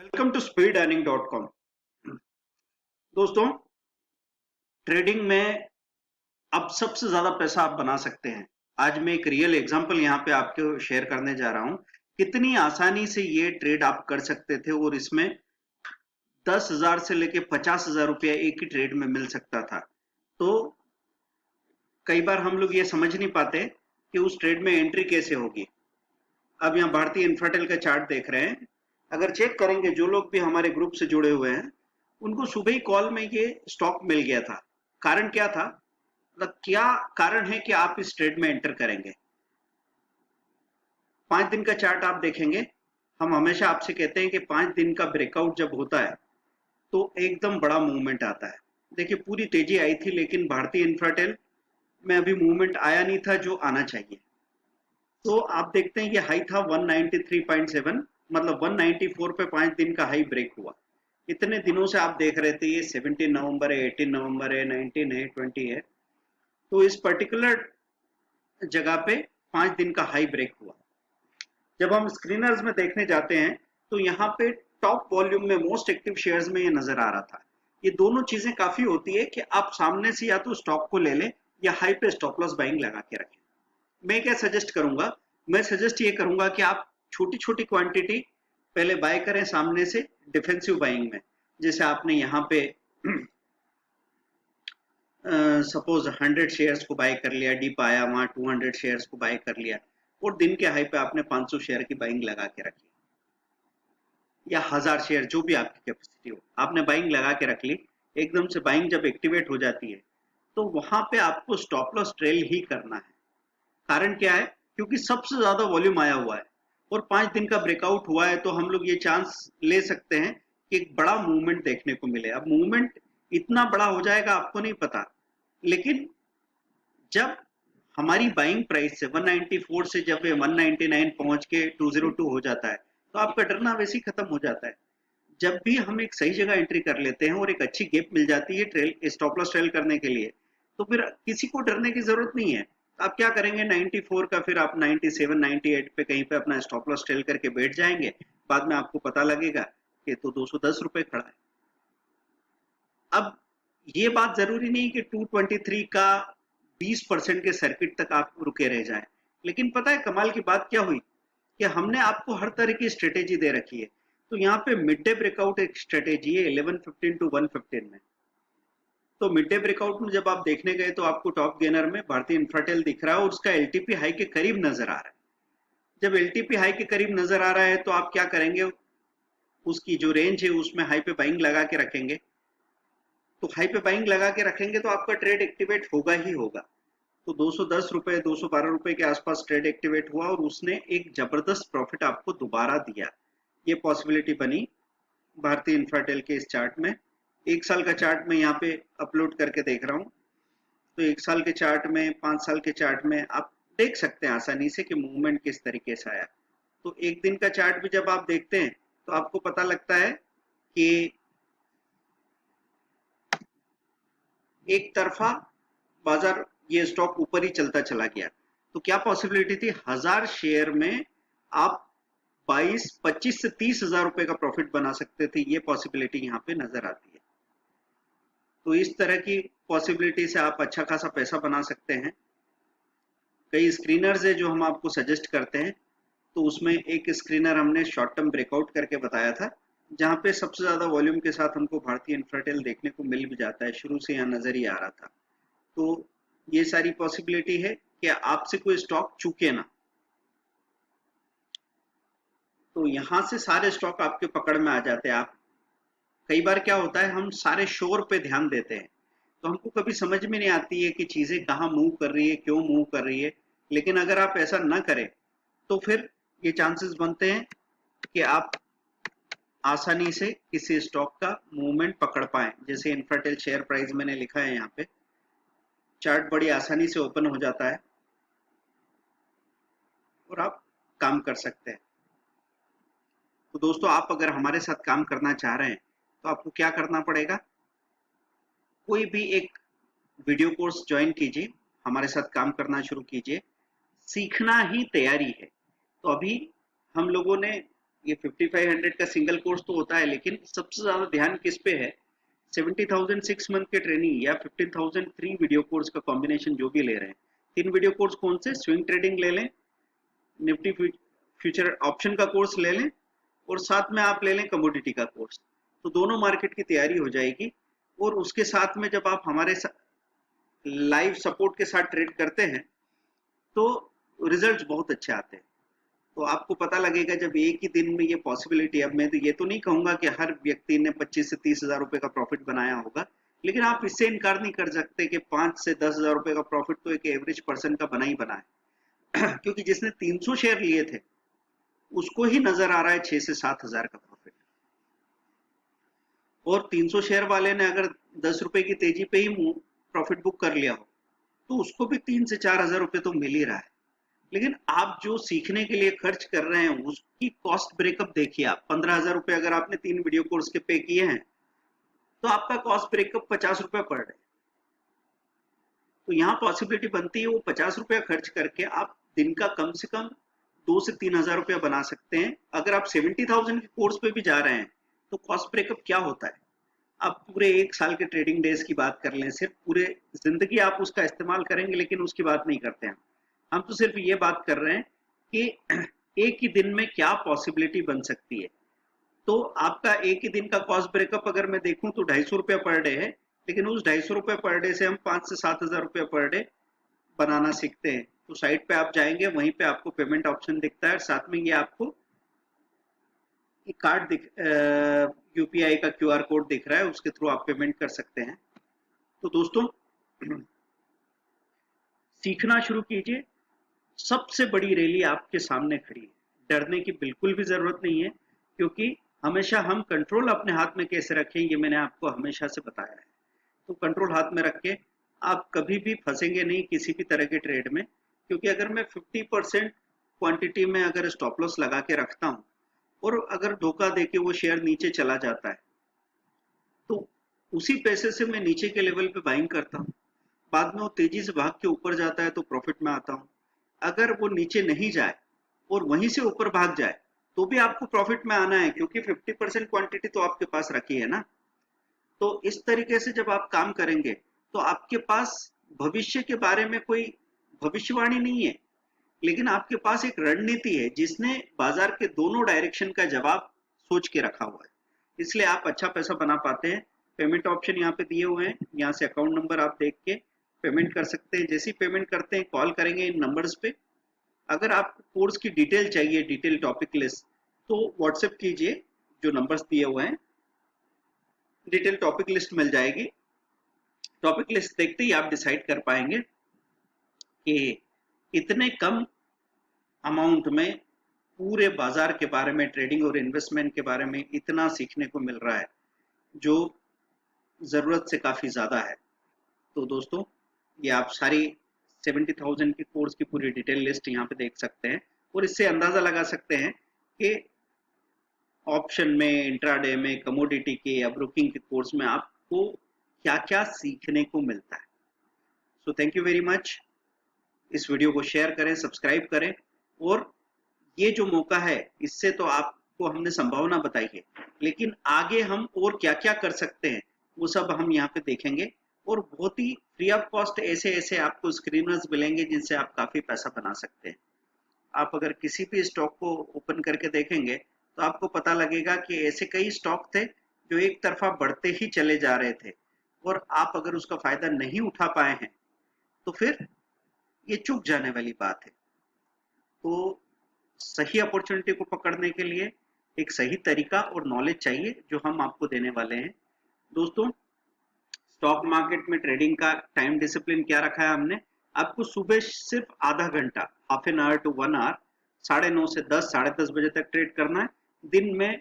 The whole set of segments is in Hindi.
Welcome to speedearning.com। दोस्तों, ट्रेडिंग में अब सबसे ज्यादा पैसा आप बना सकते हैं। आज मैं एक रियल एग्जांपल यहाँ पे आपको शेयर करने जा रहा हूँ। कितनी आसानी से ये ट्रेड आप कर सकते थे और इसमें 10,000 से लेके 50,000 रुपया एक ही ट्रेड में मिल सकता था। तो कई बार हम लोग ये समझ नहीं पाते कि उस ट्रेड में एंट्री कैसे होगी। अब यहाँ भारतीय इंफ्राटेल का चार्ट देख रहे हैं। अगर चेक करेंगे, जो लोग भी हमारे ग्रुप से जुड़े हुए हैं उनको सुबह ही कॉल में ये स्टॉक मिल गया था। कारण क्या था, मतलब क्या कारण है कि आप इस ट्रेड में एंटर करेंगे। 5 दिन का चार्ट आप देखेंगे, हम हमेशा आपसे कहते हैं कि 5 दिन का ब्रेकआउट जब होता है तो एकदम बड़ा मूवमेंट आता है। देखिए, पूरी तेजी आई थी, लेकिन भारतीय इंफ्राटेल में अभी मूवमेंट आया नहीं था जो आना चाहिए। तो आप देखते हैं ये हाई था 193.7, मतलब 194 पे 5 दिन का हाई ब्रेक हुआ। इतने दिनों से आप देख रहे थे ये 17 नवंबर है, 18 नवंबर है, 19 है, 20 है। तो इस पर्टिकुलर जगह पे 5 दिन का हाई ब्रेक हुआ। जब हम स्क्रीनर्स में देखने जाते हैं तो यहाँ पे टॉप वॉल्यूम में मोस्ट एक्टिव शेयर्स में ये नजर आ रहा था। ये दोनों चीजें काफी होती है कि आप सामने से या तो स्टॉक को ले लें या हाई पे स्टॉप लॉस बाइंग लगा के रखें। मैं क्या सजेस्ट करूंगा, मैं सजेस्ट ये करूंगा कि आप छोटी छोटी क्वांटिटी पहले बाय करें सामने से डिफेंसिव बाइंग में। जैसे आपने यहाँ पे सपोज 100 शेयर्स को बाय कर लिया, डीप आया वहां 200 शेयर्स को बाय कर लिया और दिन के हाई पे आपने 500 शेयर की बाइंग लगा के रखी, या 1000 शेयर, जो भी आपकी कैपेसिटी हो, आपने बाइंग लगा के रख ली। एकदम से बाइंग जब एक्टिवेट हो जाती है तो वहां पे आपको स्टॉप लॉस ट्रेल ही करना है। कारण क्या है, क्योंकि सबसे ज्यादा वॉल्यूम आया हुआ है और 5 दिन का ब्रेकआउट हुआ है, तो हम लोग ये चांस ले सकते हैं कि एक बड़ा मूवमेंट देखने को मिले। अब मूवमेंट इतना बड़ा हो जाएगा आपको नहीं पता, लेकिन जब हमारी बाइंग प्राइस से 194 से जब ये 199 पहुंच के 202 हो जाता है तो आपका डरना वैसे ही खत्म हो जाता है। जब भी हम एक सही जगह एंट्री कर लेते हैं और एक अच्छी गैप मिल जाती है ट्रेल स्टॉप लॉस ट्रेल करने के लिए, तो फिर किसी को डरने की जरूरत नहीं है। आप क्या करेंगे, 94 का फिर आप 97 98 पे कहीं पे अपना स्टॉप लॉस ट्रेल करके बैठ जाएंगे। बाद में आपको पता लगेगा कि तो 210 रुपए खड़ा है। अब ये बात जरूरी नहीं कि 223 का 20% के सर्किट तक आप रुके रह जाएं, लेकिन पता है कमाल की बात क्या हुई कि हमने आपको हर तरह की स्ट्रेटेजी दे रखी है। तो यहाँ पे मिड डे ब्रेकआउट एक स्ट्रेटेजी है 11:15 टू 1:15 में। तो मिड डे ब्रेकआउट में जब आप देखने गए तो आपको टॉप गेनर में भारतीय इंफ्राटेल दिख रहा है और उसका एलटीपी हाई के करीब नजर आ रहा है। जब एलटीपी हाई के करीब नजर आ रहा है तो आप क्या करेंगे, उसकी जो रेंज है उसमें हाई पे बाइंग लगा के रखेंगे। तो हाई पे बाइंग लगा के रखेंगे तो आपका ट्रेड एक्टिवेट होगा ही होगा। तो 210 रुपए 212 रुपए के आसपास ट्रेड एक्टिवेट हुआ और उसने एक जबरदस्त प्रॉफिट आपको दोबारा दिया। ये पॉसिबिलिटी बनी भारतीय इंफ्राटेल के इस चार्ट में। 1 साल का चार्ट में यहाँ पे अपलोड करके देख रहा हूँ। तो 1 साल के चार्ट में, 5 साल के चार्ट में आप देख सकते हैं आसानी से कि मूवमेंट किस तरीके से आया। तो एक दिन का चार्ट भी जब आप देखते हैं तो आपको पता लगता है कि एक तरफा बाजार, ये स्टॉक ऊपर ही चलता चला गया। तो क्या पॉसिबिलिटी थी, 1000 शेयर में आप 22, 25 से 30,000 रुपए का प्रॉफिट बना सकते थे। ये पॉसिबिलिटी यहाँ पे नजर आती है। तो इस तरह की पॉसिबिलिटी से आप अच्छा खासा पैसा बना सकते हैं। कई स्क्रीनर्स है जो हम आपको सजेस्ट करते हैं। तो उसमें एक स्क्रीनर हमने शॉर्ट टर्म ब्रेकआउट करके बताया था, जहां पे सबसे ज्यादा वॉल्यूम के साथ हमको भारतीय इंफ्राटेल देखने को मिल भी जाता है। शुरू से यहाँ नजर ही आ रहा था। तो ये सारी पॉसिबिलिटी है कि आपसे कोई स्टॉक चूके ना। तो यहां से सारे स्टॉक आपके पकड़ में आ जाते हैं। आप कई बार क्या होता है, हम सारे शोर पे ध्यान देते हैं तो हमको कभी समझ में नहीं आती है कि चीजें कहाँ मूव कर रही है, क्यों मूव कर रही है। लेकिन अगर आप ऐसा ना करें तो फिर ये चांसेस बनते हैं कि आप आसानी से किसी स्टॉक का मूवमेंट पकड़ पाए। जैसे इंफ्राटेल शेयर प्राइस मैंने लिखा है यहाँ पे, चार्ट बड़ी आसानी से ओपन हो जाता है और आप काम कर सकते हैं। तो दोस्तों, आप अगर हमारे साथ काम करना चाह रहे हैं तो आपको क्या करना पड़ेगा, कोई भी एक वीडियो कोर्स ज्वाइन कीजिए, हमारे साथ काम करना शुरू कीजिए। सीखना ही तैयारी है। तो अभी हम लोगों ने ये 5500 का सिंगल कोर्स तो होता है, लेकिन सबसे ज्यादा ध्यान किस पे है? 70,000 6 मंथ के ट्रेनिंग या 15,000 3 वीडियो कोर्स का कॉम्बिनेशन जो भी ले रहे हैं। 3 वीडियो कोर्स कौन से? स्विंग ट्रेडिंग ले लें, निफ्टी फ्यूचर ऑप्शन का कोर्स ले लें, और साथ में आप ले लें कमोडिटी का कोर्स। तो दोनों मार्केट की तैयारी हो जाएगी। और उसके साथ में जब आप हमारे लाइव सपोर्ट के साथ ट्रेड करते हैं तो रिजल्ट्स बहुत अच्छे आते हैं। तो आपको पता लगेगा जब एक ही दिन में ये पॉसिबिलिटी, अब मैं तो ये तो नहीं कहूंगा कि हर व्यक्ति ने 25 से 30 हजार रुपए का प्रॉफिट बनाया होगा, लेकिन आप इससे इनकार नहीं कर सकते कि 5 से 10 हजार रुपए का प्रॉफिट तो एक एवरेज पर्सन का बना ही बना है। क्योंकि जिसने 300 शेयर लिए थे उसको ही नजर आ रहा है 6 से 7 हजार का प्रॉफिट, और 300 शेयर वाले ने अगर 10 रुपए की तेजी पे ही प्रॉफिट बुक कर लिया हो तो उसको भी 3 से 4 हजार रुपए तो मिल ही रहा है। लेकिन आप जो सीखने के लिए खर्च कर रहे हैं उसकी कॉस्ट ब्रेकअप देखिए। आप 15,000 रुपए अगर आपने 3 वीडियो कोर्स के पे किए हैं तो आपका कॉस्ट ब्रेकअप 50 रुपए पड़ रहे। तो यहाँ पॉसिबिलिटी बनती है वो 50 रुपया खर्च करके आप दिन का कम से कम 2 से 3 हजार रुपया बना सकते हैं। अगर आप 70,000 के कोर्स पे भी जा रहे हैं तो कॉस्ट ब्रेकअप क्या होता है? आप पूरे 1 साल के ट्रेडिंग डेज की बात कर लें, सिर्फ पूरे जिंदगी आप उसका इस्तेमाल करेंगे, लेकिन उसकी बात नहीं करते हैं। हम तो सिर्फ ये बात कर रहे हैं कि एक ही दिन में क्या पॉसिबिलिटी बन सकती है। तो आपका एक ही दिन का कॉस्ट ब्रेकअप अगर मैं देखूं तो 250 रुपया पर डे है, लेकिन उस 250 रुपया पर डे से हम 5 से 7 हजार रुपया पर डे बनाना सीखते हैं। तो साइट पे आप जाएंगे, वहीं पे आपको पेमेंट ऑप्शन दिखता है, साथ में ये आपको कार्ड दिख यूपीआई का क्यूआर कोड दिख रहा है, उसके थ्रू आप पेमेंट कर सकते हैं। तो दोस्तों सीखना शुरू कीजिए। सबसे बड़ी रैली आपके सामने खड़ी है, डरने की बिल्कुल भी जरूरत नहीं है, क्योंकि हमेशा हम कंट्रोल अपने हाथ में कैसे रखें ये मैंने आपको हमेशा से बताया है। तो कंट्रोल हाथ में रख के आप कभी भी फंसेंगे नहीं किसी भी तरह के ट्रेड में, क्योंकि अगर मैं 50% क्वांटिटी में अगर स्टॉप लॉस लगा के रखता हूं और अगर धोखा देके वो शेयर नीचे चला जाता है तो उसी पैसे से मैं नीचे के लेवल पे बाइंग करता हूँ, बाद में वो तेजी से भाग के ऊपर जाता है तो प्रॉफिट में आता हूँ। अगर वो नीचे नहीं जाए और वहीं से ऊपर भाग जाए तो भी आपको प्रॉफिट में आना है, क्योंकि 50% क्वांटिटी तो आपके पास रखी है ना। तो इस तरीके से जब आप काम करेंगे तो आपके पास भविष्य के बारे में कोई भविष्यवाणी नहीं है, लेकिन आपके पास एक रणनीति है जिसने बाजार के दोनों डायरेक्शन का जवाब सोच के रखा हुआ है, इसलिए आप अच्छा पैसा बना पाते हैं। पेमेंट ऑप्शन यहाँ पे दिए हुए हैं, यहाँ से अकाउंट नंबर आप देख के पेमेंट कर सकते हैं। जैसे ही पेमेंट करते हैं कॉल करेंगे इन नंबर्स पे। अगर आपको कोर्स की डिटेल चाहिए, डिटेल टॉपिक लिस्ट, तो व्हाट्सएप कीजिए, जो नंबर्स दिए हुए हैं डिटेल टॉपिक लिस्ट मिल जाएगी। टॉपिक लिस्ट देखते ही आप डिसाइड कर पाएंगे कि इतने कम अमाउंट में पूरे बाजार के बारे में, ट्रेडिंग और इन्वेस्टमेंट के बारे में इतना सीखने को मिल रहा है जो जरूरत से काफी ज्यादा है। तो दोस्तों ये आप सारी 70,000 की कोर्स की पूरी डिटेल लिस्ट यहाँ पे देख सकते हैं, और इससे अंदाजा लगा सकते हैं कि ऑप्शन में, इंट्राडे में, कमोडिटी के या ब्रोकिंग के कोर्स में आपको क्या क्या सीखने को मिलता है। So thank you very much. इस वीडियो को शेयर करें, सब्सक्राइब करें, और ये जो मौका है इससे तो आपको हमने संभावना बताई है, लेकिन आगे हम और क्या क्या कर सकते हैं वो सब हम यहाँ पे देखेंगे, और बहुत ही फ्री ऑफ कॉस्ट ऐसे ऐसे आपको स्क्रीनर्स मिलेंगे जिनसे आप काफी पैसा बना सकते हैं। आप अगर किसी भी स्टॉक को ओपन करके देखेंगे तो आपको पता लगेगा कि ऐसे कई स्टॉक थे जो एक तरफा बढ़ते ही चले जा रहे थे, और आप अगर उसका फायदा नहीं उठा पाए हैं तो फिर ये चूक जाने वाली बात है। तो सही अपॉर्चुनिटी को पकड़ने के लिए एक सही तरीका और नॉलेज चाहिए, जो हम आपको देने वाले हैं। दोस्तों स्टॉक मार्केट में ट्रेडिंग का टाइम डिसिप्लिन क्या रखा है हमने? आपको सुबह सिर्फ आधा घंटा, half an hour to 1 hour, 9:30 से 10, 10:30 बजे तक ट्रेड करना है। दिन में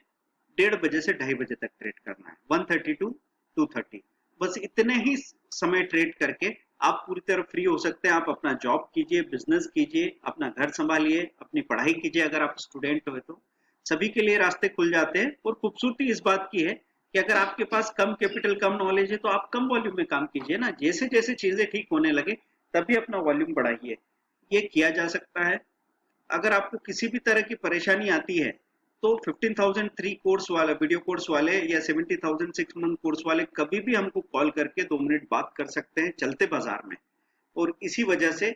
1:30 बजे से 2:30 बजे तक ट्रेड करना है, 1:30 टू 2:30। बस इतने ही समय ट्रेड करके आप पूरी तरह फ्री हो सकते हैं। आप अपना जॉब कीजिए, बिजनेस कीजिए, अपना घर संभालिए, अपनी पढ़ाई कीजिए। अगर आप स्टूडेंट हो तो सभी के लिए रास्ते खुल जाते हैं। और खूबसूरती इस बात की है कि अगर आपके पास कम कैपिटल, कम नॉलेज है तो आप कम वॉल्यूम में काम कीजिए ना। जैसे जैसे चीजें ठीक होने लगे तभी अपना वॉल्यूम बढ़ाइए, ये किया जा सकता है। अगर आपको किसी भी तरह की परेशानी आती है दोस्तों 15,003 कोर्स वाले वीडियो कोर्स वाले या 70,000 6 मंथ कोर्स वाले कभी भी हमको कॉल करके 2 मिनट बात कर सकते हैं चलते बाजार में। और इसी वजह से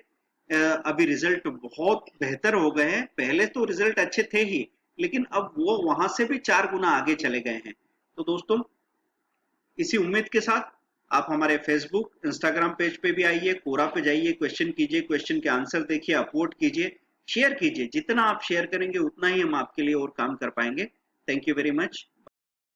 अभी रिजल्ट बहुत बेहतर हो गए हैं। पहले तो रिजल्ट अच्छे थे ही, लेकिन अब वो वहां से भी 4 गुना आगे चले गए हैं। तो दोस्तों इसी उम्मीद के साथ आप हमारे फेसबुक इंस्टाग्राम पेज पे भी आइए, कोरा पे जाइए, क्वेश्चन कीजिए, क्वेश्चन के आंसर देखिए, अपवोट कीजिए, शेयर कीजिए। जितना आप शेयर करेंगे उतना ही हम आपके लिए और काम कर पाएंगे। Thank you very much.